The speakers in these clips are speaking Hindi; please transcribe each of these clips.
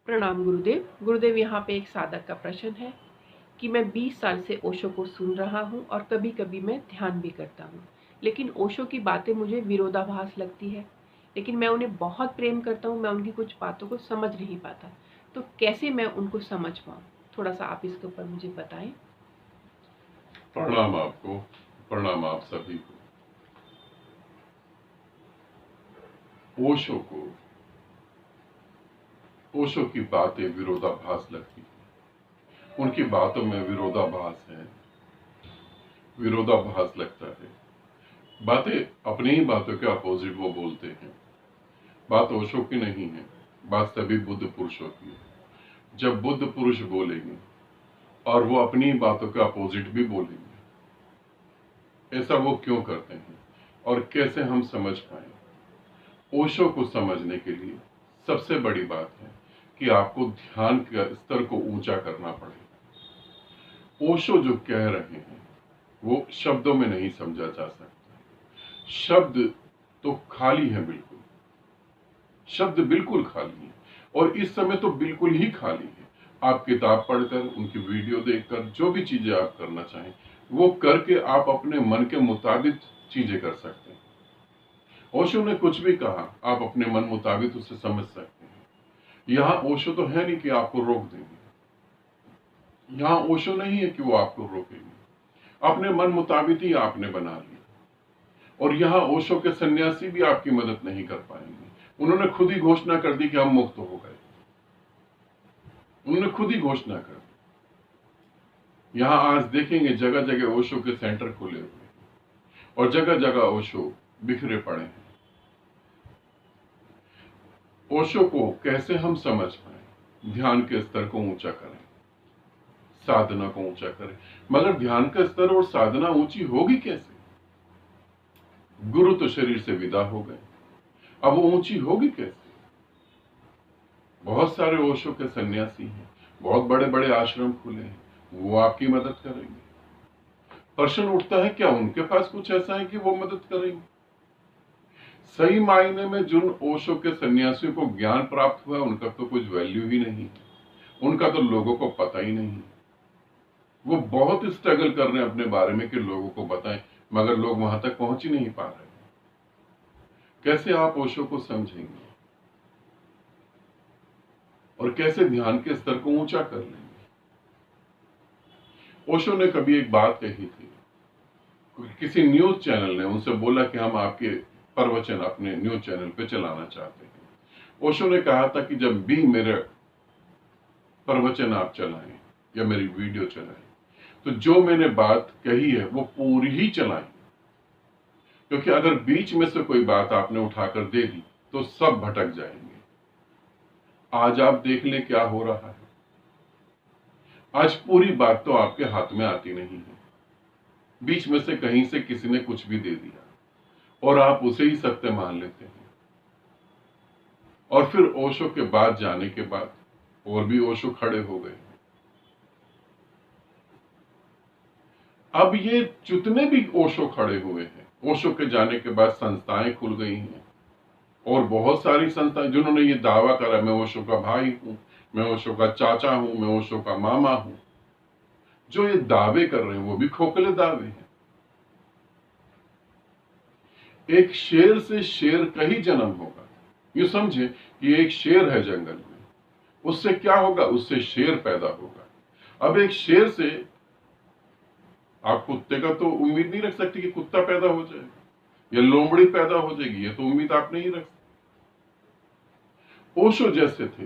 प्रणाम गुरुदेव। गुरुदेव, यहाँ पे एक साधक का प्रश्न है कि मैं 20 साल से ओशो को सुन रहा हूँ और कभी कभी मैं ध्यान भी करता हूँ, लेकिन ओशो की बातें मुझे विरोधाभास लगती है। लेकिन मैं उन्हें बहुत प्रेम करता हूँ, मैं उनकी कुछ बातों को समझ नहीं पाता। तो कैसे मैं उनको समझ पाऊँ? थोड़ा सा आप इसके ऊपर मुझे बताएं। प्रणाम आपको। प्रणाम आप सभी को। ओशो को ओशो की बातें विरोधाभास लगती है, उनकी बातों में विरोधाभास है, विरोधाभास लगता है। बातें अपनी ही बातों के अपोजिट वो बोलते हैं। बात ओशो की नहीं है, बात सभी बुद्ध पुरुषों की है। जब बुद्ध पुरुष बोलेंगे और वो अपनी बातों के अपोजिट भी बोलेंगे, ऐसा वो क्यों करते हैं और कैसे हम समझ पाए? ओशो को समझने के लिए सबसे बड़ी बात है कि आपको ध्यान के स्तर को ऊंचा करना पड़ेगा। ओशो जो कह रहे हैं वो शब्दों में नहीं समझा जा सकता। शब्द तो खाली है, बिल्कुल शब्द बिल्कुल खाली है, और इस समय तो बिल्कुल ही खाली है। आप किताब पढ़कर, उनकी वीडियो देखकर, जो भी चीजें आप करना चाहें वो करके आप अपने मन के मुताबिक चीजें कर सकते हैं। ओशो ने कुछ भी कहा, आप अपने मन मुताबिक उसे समझ सकते हैं। यहाँ ओशो तो है नहीं कि आपको रोक देंगे। यहाँ ओशो नहीं है कि वो आपको रोकेंगे। अपने मन मुताबिक ही आपने बना लिया। और यहाँ ओशो के सन्यासी भी आपकी मदद नहीं कर पाएंगे। उन्होंने खुद ही घोषणा कर दी कि हम मुक्त हो गए। उन्होंने खुद ही घोषणा कर दी। यहाँ आज देखेंगे जगह जगह ओशो के सेंटर खुले हुए हैं और जगह जगह ओशो बिखरे पड़े हैं। ओशो को कैसे हम समझ पाए? ध्यान के स्तर को ऊंचा करें, साधना को ऊंचा करें। मगर ध्यान का स्तर और साधना ऊंची होगी कैसे? गुरु तो शरीर से विदा हो गए, अब वो ऊंची होगी कैसे? बहुत सारे ओशो के सन्यासी हैं, बहुत बड़े बड़े आश्रम खुले हैं, वो आपकी मदद करेंगे। प्रश्न उठता है, क्या उनके पास कुछ ऐसा है कि वो मदद करेंगे? सही मायने में जिन ओशो के सन्यासियों को ज्ञान प्राप्त हुआ उनका तो कुछ वैल्यू ही नहीं है, उनका तो लोगों को पता ही नहीं। वो बहुत स्ट्रगल कर रहे हैं अपने बारे में कि लोगों को बताएं, मगर लोग वहां तक पहुंच ही नहीं पा रहे। कैसे आप ओशो को समझेंगे और कैसे ध्यान के स्तर को ऊंचा कर लेंगे? ओशो ने कभी एक बात कही थी, किसी न्यूज चैनल ने उनसे बोला कि हम आपके प्रवचन अपने न्यूज चैनल पे चलाना चाहते हैं। ओशो ने कहा था कि जब भी मेरे प्रवचन आप चलाएं या मेरी वीडियो चलाएं, तो जो मैंने बात कही है वो पूरी ही चलाएं, क्योंकि अगर बीच में से कोई बात आपने उठाकर दे दी तो सब भटक जाएंगे। आज आप देख लें क्या हो रहा है। आज पूरी बात तो आपके हाथ में आती नहीं है, बीच में से कहीं से किसी ने कुछ भी दे दिया और आप उसे ही सत्य मान लेते हैं। और फिर ओशो के बाद जाने के बाद और भी ओशो खड़े हो गए। अब ये जितने भी ओशो खड़े हुए हैं, ओशो के जाने के बाद संस्थाएं खुल गई हैं, और बहुत सारी संस्थाएं जिन्होंने ये दावा करा, मैं ओशो का भाई हूं, मैं ओशो का चाचा हूं, मैं ओशो का मामा हूं, जो ये दावे कर रहे हैं वो भी खोखले दावे हैं। एक शेर से शेर का ही जन्म होगा। ये समझे कि एक शेर है जंगल में, उससे क्या होगा? उससे शेर पैदा होगा। अब एक शेर से आप कुत्ते का तो उम्मीद नहीं रख सकते कि कुत्ता पैदा हो जाएगा या लोमड़ी पैदा हो जाएगी, ये तो उम्मीद आप नहीं रख सकते। ओशो जैसे थे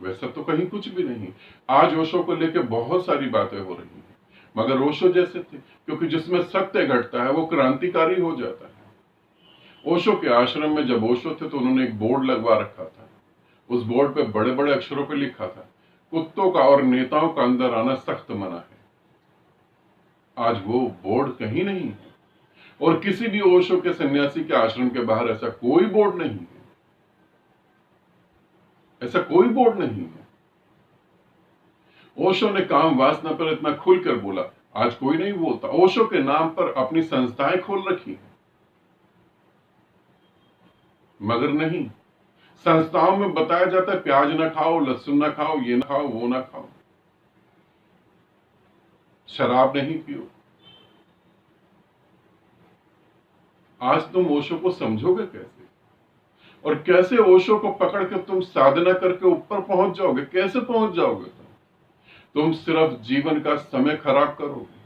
वैसा तो कहीं कुछ भी नहीं। आज ओशो को लेकर बहुत सारी बातें हो रही हैं, मगर ओशो जैसे थे, क्योंकि जिसमें सत्य घटता है वो क्रांतिकारी हो जाता है। ओशो के आश्रम में जब ओशो थे तो उन्होंने एक बोर्ड लगवा रखा था। उस बोर्ड पे बड़े बड़े अक्षरों पे लिखा था, कुत्तों का और नेताओं का अंदर आना सख्त मना है। आज वो बोर्ड कहीं नहीं है, और किसी भी ओशो के सन्यासी के आश्रम के बाहर ऐसा कोई बोर्ड नहीं है, ऐसा कोई बोर्ड नहीं है। ओशो ने काम वासना पर इतना खुलकर बोला, आज कोई नहीं बोलता। ओशो के नाम पर अपनी संस्थाएं खोल रखी हैं, मगर नहीं, संस्थाओं में बताया जाता है प्याज ना खाओ, लहसुन ना खाओ, ये ना खाओ, वो ना खाओ, शराब नहीं पियो। आज तुम ओशो को समझोगे कैसे? और कैसे ओशो को पकड़ के तुम साधना करके ऊपर पहुंच जाओगे? कैसे पहुंच जाओगे? तुम सिर्फ जीवन का समय खराब करोगे।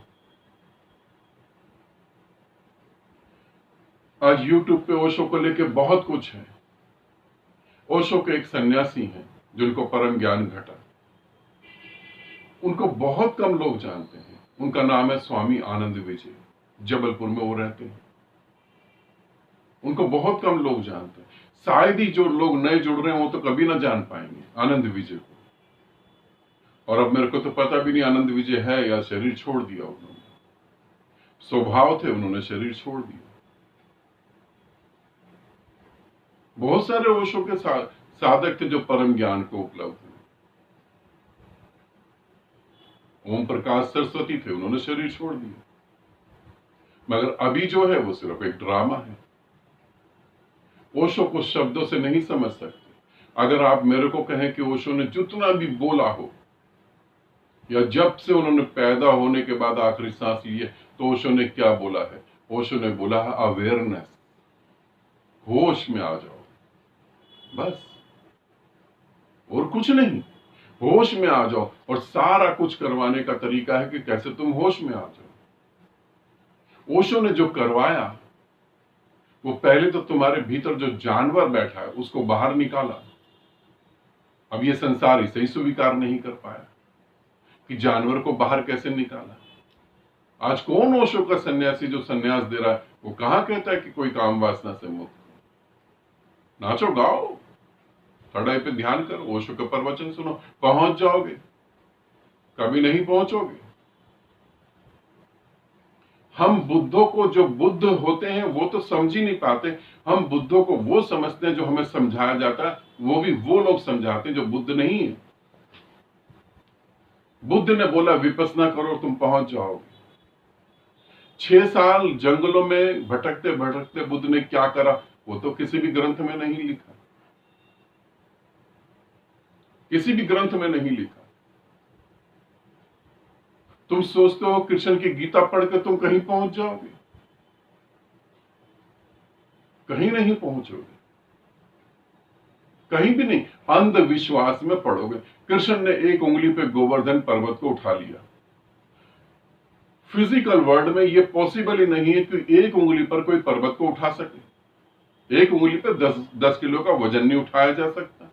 आज YouTube पे ओशो को लेके बहुत कुछ है। ओशो के एक सन्यासी हैं जिनको परम ज्ञान घटा, उनको बहुत कम लोग जानते हैं। उनका नाम है स्वामी आनंद विजय, जबलपुर में वो रहते हैं। उनको बहुत कम लोग जानते हैं। शायद ही जो लोग नए जुड़ रहे हैं वो तो कभी ना जान पाएंगे आनंद विजय को। और अब मेरे को तो पता भी नहीं आनंद विजय है या शरीर छोड़ दिया उन्होंने। स्वभाव थे, उन्होंने शरीर छोड़ दिया। बहुत सारे ओशो के साधक थे जो परम ज्ञान को उपलब्ध हैं। ओम प्रकाश सरस्वती थे, उन्होंने शरीर छोड़ दिया। मगर अभी जो है वो सिर्फ एक ड्रामा है। ओशो को शब्दों से नहीं समझ सकते। अगर आप मेरे को कहें कि ओशो ने जितना भी बोला हो, या जब से उन्होंने पैदा होने के बाद आखिरी सांस ली है, तो ओशो ने क्या बोला है? ओशो ने बोला है अवेयरनेस, होश में आ जाओ, बस, और कुछ नहीं। होश में आ जाओ। और सारा कुछ करवाने का तरीका है कि कैसे तुम होश में आ जाओ। ओशो ने जो करवाया वो पहले तो तुम्हारे भीतर जो जानवर बैठा है उसको बाहर निकाला। अब ये संसार इसे ही स्वीकार नहीं कर पाया कि जानवर को बाहर कैसे निकाला। आज कौन ओशो का सन्यासी जो सन्यास दे रहा है वो कहां कहता है कि कोई काम वासना से मुक्त? नाचो गाओ, थड़े पे ध्यान करो, ओशो का प्रवचन सुनो, पहुंच जाओगे। कभी नहीं पहुंचोगे। हम बुद्धों को, जो बुद्ध होते हैं वो तो समझ ही नहीं पाते। हम बुद्धों को वो समझते हैं जो हमें समझाया जाता है, वो भी वो लोग समझाते हैं जो बुद्ध नहीं है। बुद्ध ने बोला विपस्सना करो, तुम पहुंच जाओगे। 6 साल जंगलों में भटकते भटकते बुद्ध ने क्या करा वो तो किसी भी ग्रंथ में नहीं लिखा, किसी भी ग्रंथ में नहीं लिखा। तुम सोचते हो कृष्ण की गीता पढ़ के तुम कहीं पहुंच जाओगे? कहीं नहीं पहुंचोगे, कहीं भी नहीं। अंधविश्वास में पड़ोगे। कृष्ण ने एक उंगली पे गोवर्धन पर्वत को उठा लिया। फिजिकल वर्ल्ड में यह पॉसिबल ही नहीं है कि एक उंगली पर कोई पर्वत को उठा सके। एक उंगली पर 10 किलो का वजन नहीं उठाया जा सकता,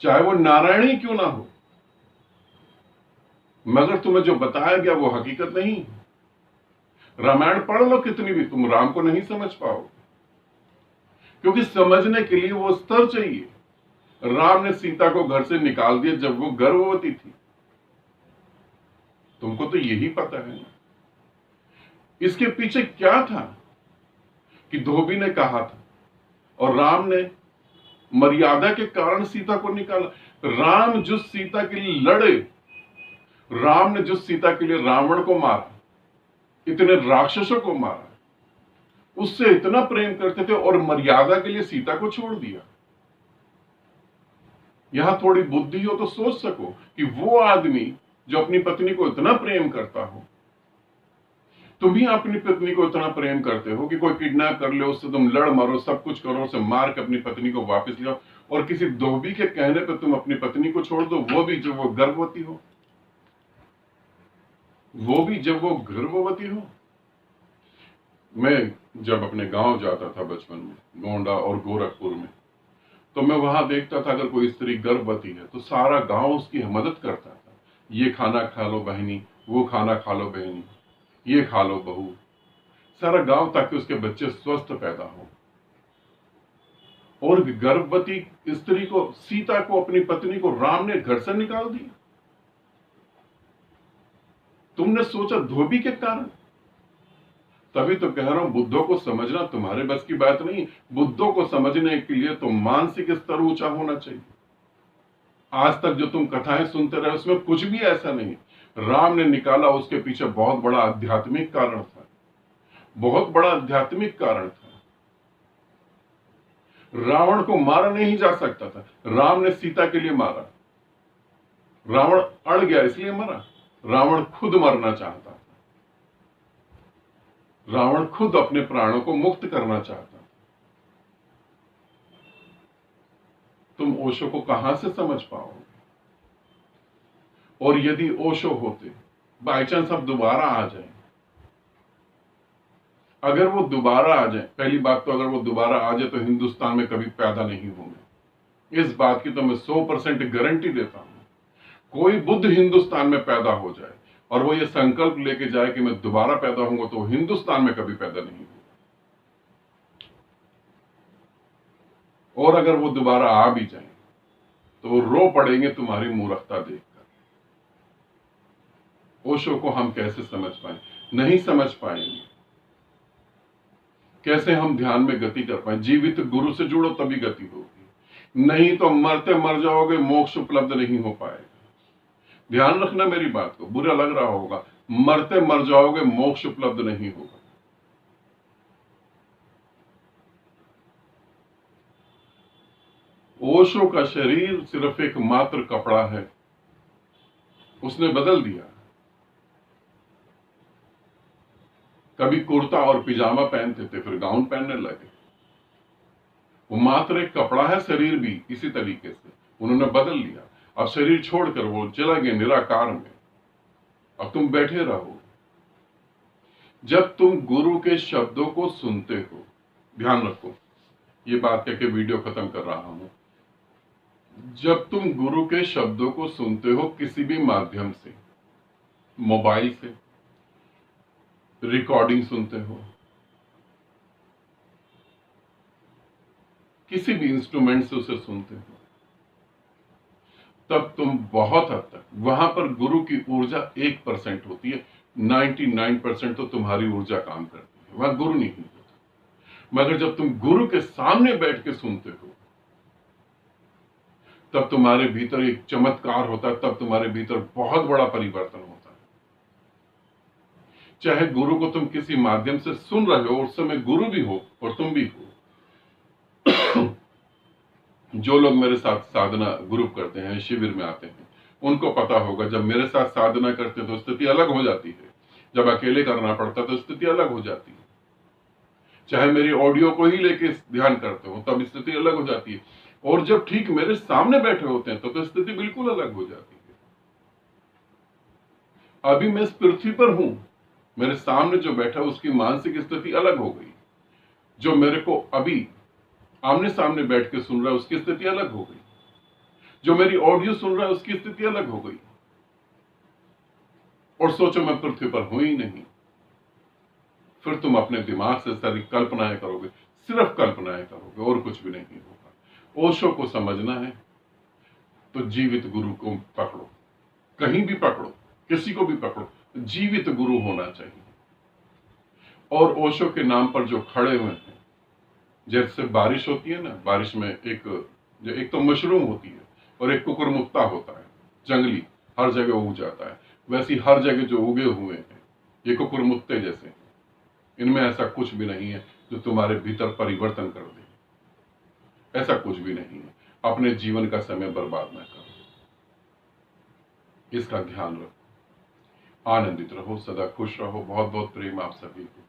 चाहे वो नारायण ही क्यों ना हो। मगर तुम्हें जो बताया गया वो हकीकत नहीं है। रामायण पढ़ लो कितनी भी, तुम राम को नहीं समझ पाओगे, क्योंकि समझने के लिए वो स्तर चाहिए। राम ने सीता को घर से निकाल दिया जब वो गर्भवती थी। तुमको तो यही पता है ना। इसके पीछे क्या था कि धोबी ने कहा था और राम ने मर्यादा के कारण सीता को निकाला। राम जो सीता के लिए लड़े, राम ने जो सीता के लिए रावण को मारा, इतने राक्षसों को मारा, उससे इतना प्रेम करते थे और मर्यादा के लिए सीता को छोड़ दिया। यहां थोड़ी बुद्धि हो तो सोच सको कि वो आदमी जो अपनी पत्नी को इतना प्रेम करता हो, तुम ही अपनी पत्नी को इतना प्रेम करते हो कि कोई किडनैप कर ले, उससे तुम लड़ मरो, सब कुछ करो, उसे मार के अपनी पत्नी को वापस ले आओ, और किसी धोबी के कहने पर तुम अपनी पत्नी को छोड़ दो, वो भी जब वो गर्भवती हो, वो भी जब वो गर्भवती हो। मैं जब अपने गांव जाता था बचपन में, गोंडा और गोरखपुर में, तो मैं वहां देखता था अगर कोई स्त्री गर्भवती है तो सारा गांव उसकी मदद करता था। ये खाना खा लो बहनी, वो खाना खा लो बहनी, ये खा लो बहू, सारा गांव, ताकि उसके बच्चे स्वस्थ पैदा हो। और गर्भवती स्त्री को, सीता को, अपनी पत्नी को राम ने घर से निकाल दिया। तुमने सोचा धोबी के कारण? तभी तो कह रहा हूं बुद्धों को समझना तुम्हारे बस की बात नहीं। बुद्धों को समझने के लिए तो मानसिक स्तर ऊंचा होना चाहिए। आज तक जो तुम कथाएं सुनते रहे उसमें कुछ भी ऐसा नहीं। राम ने निकाला, उसके पीछे बहुत बड़ा आध्यात्मिक कारण था, बहुत बड़ा आध्यात्मिक कारण था। रावण को मारा नहीं जा सकता था, राम ने सीता के लिए मारा। रावण अड़ गया इसलिए मरा। रावण खुद मरना चाहता था, रावण खुद अपने प्राणों को मुक्त करना चाहता था। तुम ओशो को कहां से समझ पाओगे? और यदि ओशो होते, बाई चांस अब दोबारा आ जाए, अगर वो दोबारा आ जाए, पहली बात तो अगर वो दोबारा आ जाए तो हिंदुस्तान में कभी पैदा नहीं होंगे। इस बात की तो मैं 100% गारंटी देता हूं। कोई बुद्ध हिंदुस्तान में पैदा हो जाए और वो ये संकल्प लेके जाए कि मैं दोबारा पैदा होऊंगा, तो हिंदुस्तान में कभी पैदा नहीं होगा। और अगर वो दोबारा आ भी जाए तो वो रो पड़ेंगे तुम्हारी मूर्खता देखकर। ओशो को हम कैसे समझ पाए? नहीं समझ पाएंगे। कैसे हम ध्यान में गति कर पाए? जीवित गुरु से जुड़ो तभी गति होगी, नहीं तो मरते मर जाओगे, मोक्ष उपलब्ध नहीं हो पाएगा। ध्यान रखना मेरी बात को, बुरा लग रहा होगा, मरते मर जाओगे, मोक्ष उपलब्ध नहीं होगा। ओशो का शरीर सिर्फ एक मात्र कपड़ा है, उसने बदल दिया। कभी कुर्ता और पिजामा पहनते थे, फिर गाउन पहनने लगे। वो मात्र एक कपड़ा है, शरीर भी इसी तरीके से उन्होंने बदल लिया। अब शरीर छोड़कर वो चला गया निराकार में। अब तुम बैठे रहो। जब तुम गुरु के शब्दों को सुनते हो, ध्यान रखो, ये बात कहकर वीडियो खत्म कर रहा हूं। जब तुम गुरु के शब्दों को सुनते हो किसी भी माध्यम से, मोबाइल से, रिकॉर्डिंग सुनते हो, किसी भी इंस्ट्रूमेंट से उसे सुनते हो, तब तुम बहुत हद तक, वहां पर गुरु की ऊर्जा 1% होती है, 99% तो तुम्हारी ऊर्जा काम करती है, वहां गुरु नहीं होता। मगर जब तुम गुरु के सामने बैठ के सुनते हो, तब तुम्हारे भीतर एक चमत्कार होता है, तब तुम्हारे भीतर बहुत बड़ा परिवर्तन होता है। चाहे गुरु को तुम किसी माध्यम से सुन रहे हो, उस समय गुरु भी हो और तुम भी हो। जो लोग मेरे साथ साधना ग्रुप करते हैं, शिविर में आते हैं, उनको पता होगा, जब मेरे साथ साधना करते हैं तो स्थिति अलग हो जाती है, जब अकेले करना पड़ता है तो स्थिति अलग हो जाती है। चाहे मेरी ऑडियो को ही लेके ध्यान करते हो तब स्थिति अलग हो जाती है, और जब ठीक मेरे सामने बैठे होते हैं तो स्थिति बिल्कुल अलग हो जाती है। अभी मैं इस पृथ्वी पर हूं, मेरे सामने जो बैठा उसकी मानसिक स्थिति अलग हो गई। जो मेरे को अभी आमने सामने बैठ के सुन रहा है उसकी स्थिति अलग हो गई। जो मेरी ऑडियो सुन रहा है उसकी स्थिति अलग हो गई। और सोचो मैं पृथ्वी पर हूं ही नहीं। फिर तुम अपने दिमाग से सारी कल्पनाएं करोगे, सिर्फ कल्पनाएं करोगे और कुछ भी नहीं होगा। ओशो को समझना है तो जीवित गुरु को पकड़ो, कहीं भी पकड़ो, किसी को भी पकड़ो, जीवित गुरु होना चाहिए। और ओशो के नाम पर जो खड़े हुए हैं, जैसे बारिश होती है ना, बारिश में एक तो मशरूम होती है और एक कुकुरमुत्ता होता है, जंगली, हर जगह उग जाता है। वैसी हर जगह जो उगे हुए हैं ये कुकुरमुत्ते जैसे हैं। इनमें ऐसा कुछ भी नहीं है जो तुम्हारे भीतर परिवर्तन कर दे, ऐसा कुछ भी नहीं है। अपने जीवन का समय बर्बाद ना करो, इसका ध्यान रखो। आनंदित रहो, सदा खुश रहो। बहुत बहुत प्रेम आप सभी को।